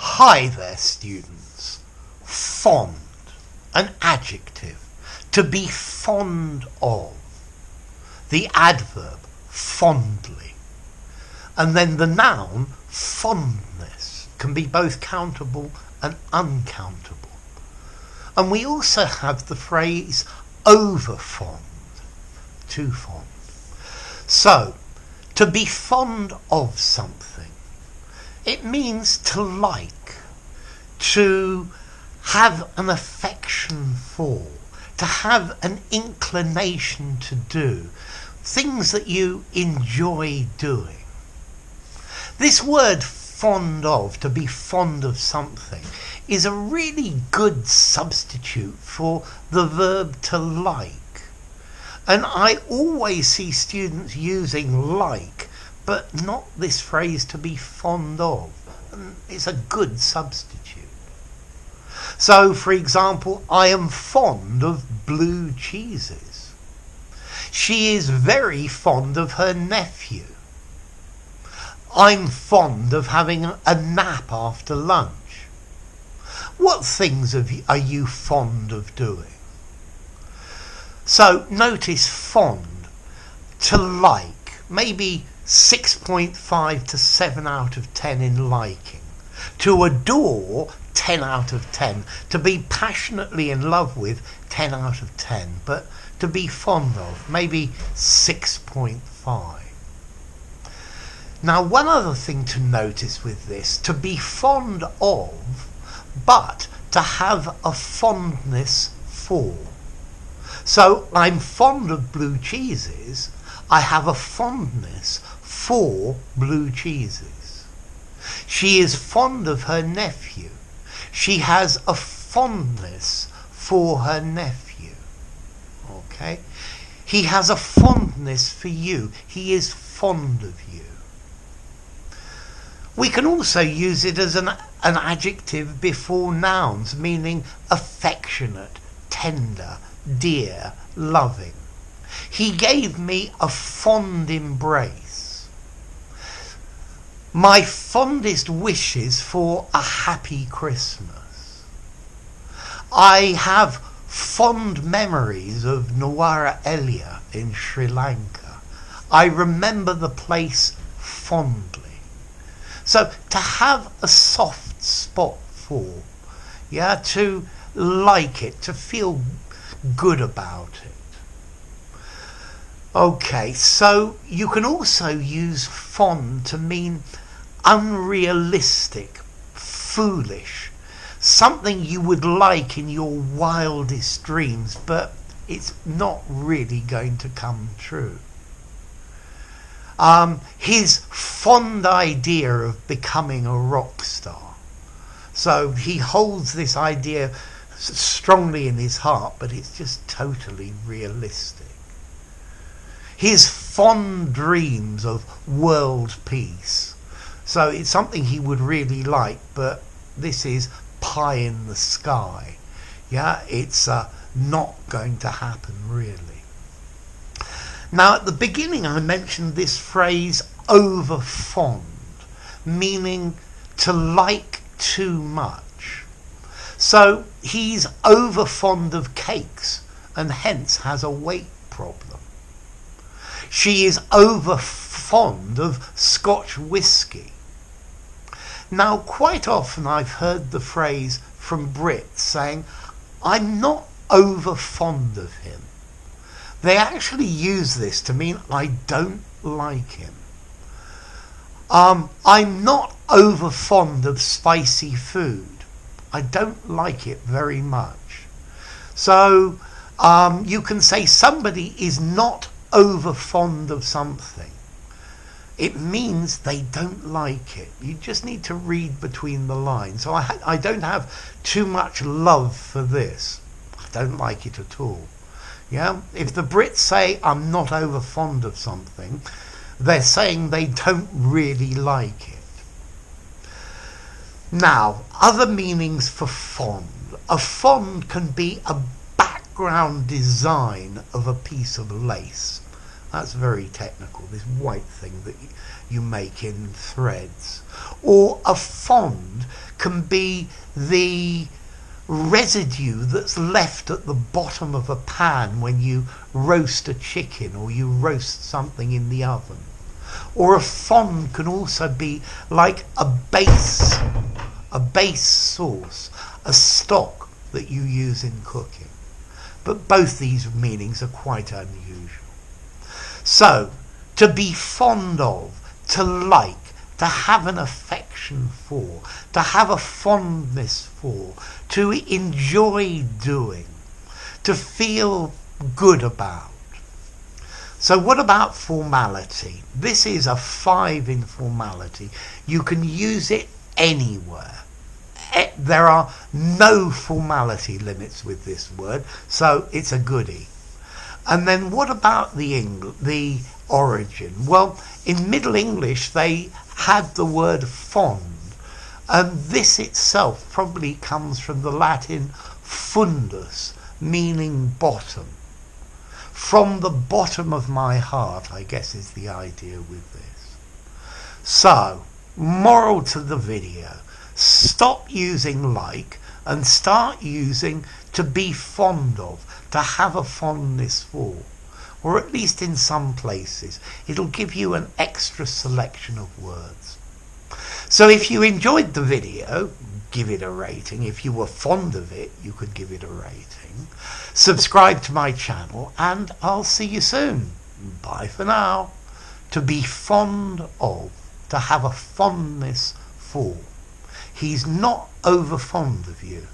Hi there, students. Fond, an adjective, to be fond of. The adverb, fondly. And then the noun, fondness, can be both countable and uncountable. And we also have the phrase over fond, too fond. So, to be fond of something, it means to like, to have an affection for, to have an inclination to do, things that you enjoy doing. This word fond of, to be fond of something, is a really good substitute for the verb to like. And I always see students using like, but not this phrase to be fond of. And it's a good substitute. So, for example, I am fond of blue cheeses. She is very fond of her nephew. I'm fond of having a nap after lunch. What things are you fond of doing? So notice fond, to like, maybe 6.5 to 7 out of 10 in liking. To adore, 10 out of 10. To be passionately in love with, 10 out of 10. But to be fond of, maybe 6.5. Now, one other thing to notice with this, to be fond of, but to have a fondness for. So, I'm fond of blue cheeses, I have a fondness for blue cheeses. She is fond of her nephew. She has a fondness for her nephew. Okay? He has a fondness for you. He is fond of you. We can also use it as an adjective before nouns, meaning affectionate, tender, dear, loving. He gave me a fond embrace. My fondest wishes for a happy Christmas. I have fond memories of Nuwara Eliya in Sri Lanka. I remember the place fondly. So to have a soft spot for, to like it, to feel good about it. Okay, so you can also use fond to mean unrealistic, foolish, something you would like in your wildest dreams, but it's not really going to come true. His fond idea of becoming a rock star. So he holds this idea strongly in his heart, but it's just totally realistic. His fond dreams of world peace. So it's something he would really like, but this is pie in the sky. It's not going to happen really. Now, at the beginning, I mentioned this phrase over fond, meaning to like too much. So he's over fond of cakes and hence has a weight problem. She is over fond of Scotch whisky. Now, quite often I've heard the phrase from Brits saying, I'm not over fond of him. They actually use this to mean I don't like him. I'm not over fond of spicy food. I don't like it very much. So you can say somebody is not over fond of something. It means they don't like it. You just need to read between the lines. So I don't have too much love for this. I don't like it at all. If the Brits say I'm not over fond of something, they're saying they don't really like it. Now, other meanings for fond. A fond can be a background design of a piece of lace. That's very technical, this white thing that you make in threads. Or a fond can be the residue that's left at the bottom of a pan when you roast a chicken or you roast something in the oven. Or a fond can also be like a base sauce, a stock that you use in cooking. But both these meanings are quite unusual. So, to be fond of, to like, to have an affection for, to have a fondness for, to enjoy doing, to feel good about. So what about formality? This is a 5 in formality. You can use it anywhere. There are no formality limits with this word, so it's a goodie. And then what about the origin? Well, in Middle English they had the word fond, and this itself probably comes from the Latin fundus, meaning bottom. From the bottom of my heart, I guess, is the idea with this. So, moral to the video, stop using like and start using to be fond of, to have a fondness for, or at least in some places. It'll give you an extra selection of words. So if you enjoyed the video, give it a rating. If you were fond of it, you could give it a rating. Subscribe to my channel, and I'll see you soon. Bye for now. To be fond of, to have a fondness for. He's not over fond of you.